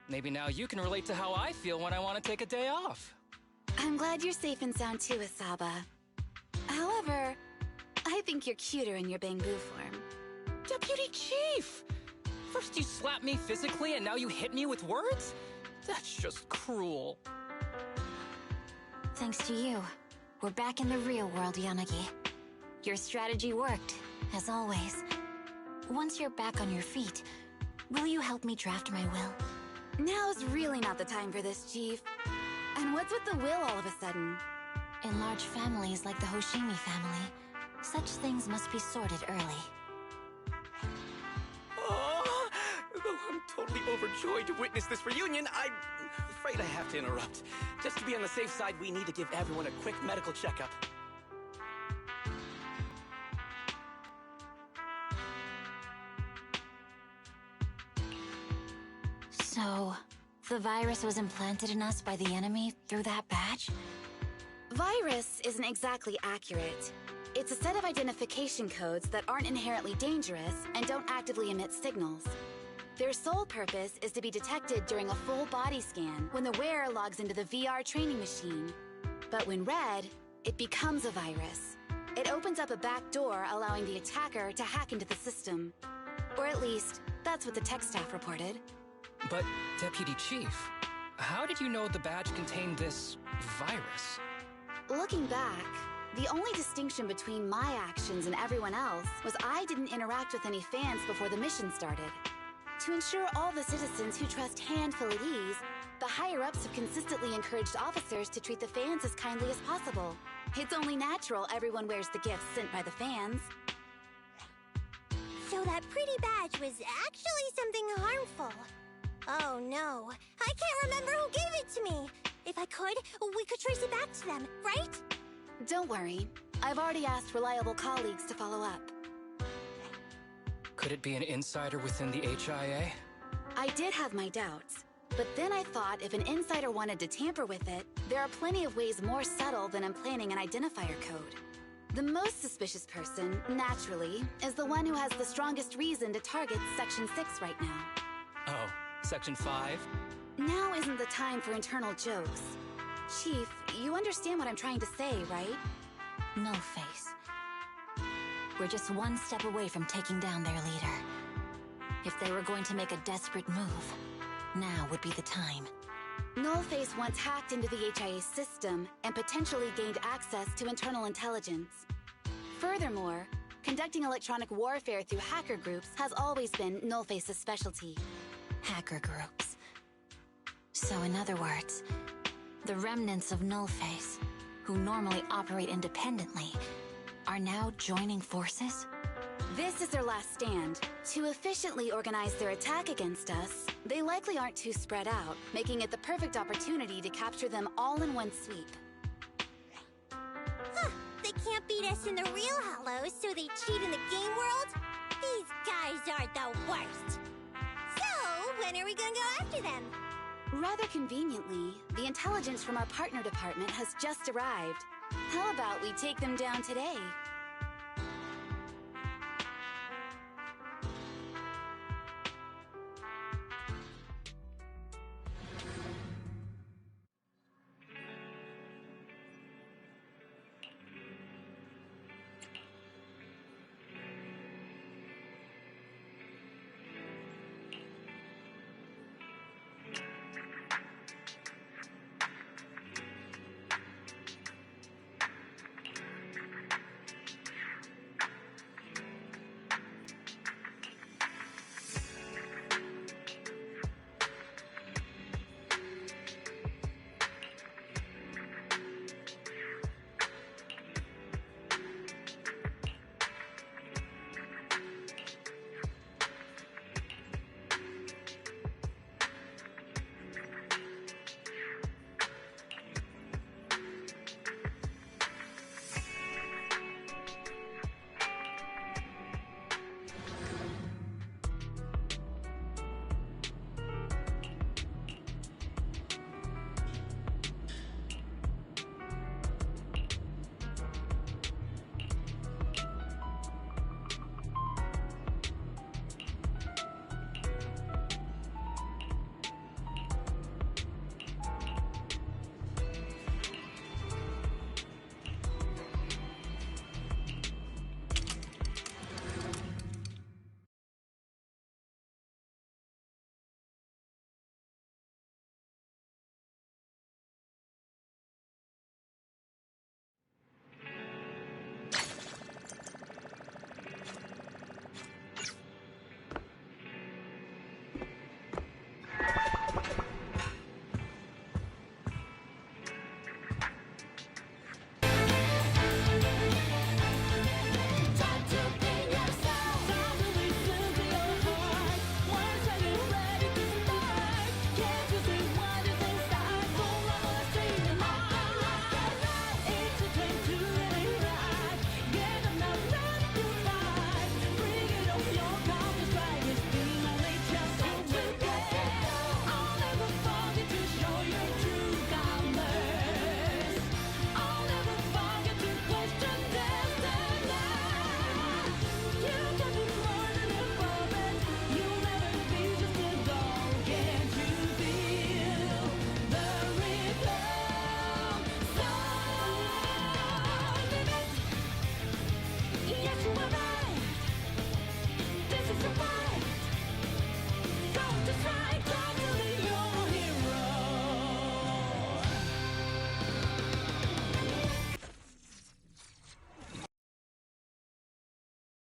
Maybe now you can relate to how I feel when I want to take a day off. I'm glad you're safe and sound too, Asaba. However, I think you're cuter in your Bangboo form. Deputy Chief! First you slap me physically and now you hit me with words? That's just cruel. Thanks to you, we're back in the real world, Yanagi. Your strategy worked, as always. Once you're back on your feet, will you help me draft my will? Now's really not the time for this, Chief. And what's with the will all of a sudden? In large families like the Hoshimi family, such things must be sorted early. Oh, though I'm totally overjoyed to witness this reunion, I'm afraid I have to interrupt. Just to be on the safe side, we need to give everyone a quick medical checkup. So, the virus was implanted in us by the enemy through that badge? Virus isn't exactly accurate. It's a set of identification codes that aren't inherently dangerous and don't actively emit signals. Their sole purpose is to be detected during a full body scan when the wearer logs into the VR training machine. But when read, it becomes a virus. It opens up a back door, allowing the attacker to hack into the system. Or at least, that's what the tech staff reported. But, Deputy Chief, how did you know the badge contained this virus? Looking back, the only distinction between my actions and everyone else was I didn't interact with any fans before the mission started. To ensure all the citizens who trust Handful at ease, the higher-ups have consistently encouraged officers to treat the fans as kindly as possible. It's only natural everyone wears the gifts sent by the fans. So that pretty badge was actually something harmful. Oh no, I can't remember who gave it to me. If I could, we could trace it back to them, right? Don't worry. I've already asked reliable colleagues to follow up. Could it be an insider within the HIA? I did have my doubts, but then I thought if an insider wanted to tamper with it, there are plenty of ways more subtle than implanting an identifier code. The most suspicious person, naturally, is the one who has the strongest reason to target Section 6 right now. Oh, Section 5? Now isn't the time for internal jokes. Chief, you understand what I'm trying to say, right? No face. We're just one step away from taking down their leader. If they were going to make a desperate move, now would be the time. Nullface once hacked into the HIA system and potentially gained access to internal intelligence. Furthermore, conducting electronic warfare through hacker groups has always been Nullface's specialty. Hacker groups. So in other words, the remnants of Nullface, who normally operate independently, are now joining forces? This is their last stand. To efficiently organize their attack against us, they likely aren't too spread out, making it the perfect opportunity to capture them all in one sweep. Huh, they can't beat us in the real Hollows, so they cheat in the game world? These guys are the worst. So, when are we gonna go after them? Rather conveniently, the intelligence from our partner department has just arrived. How about we take them down today?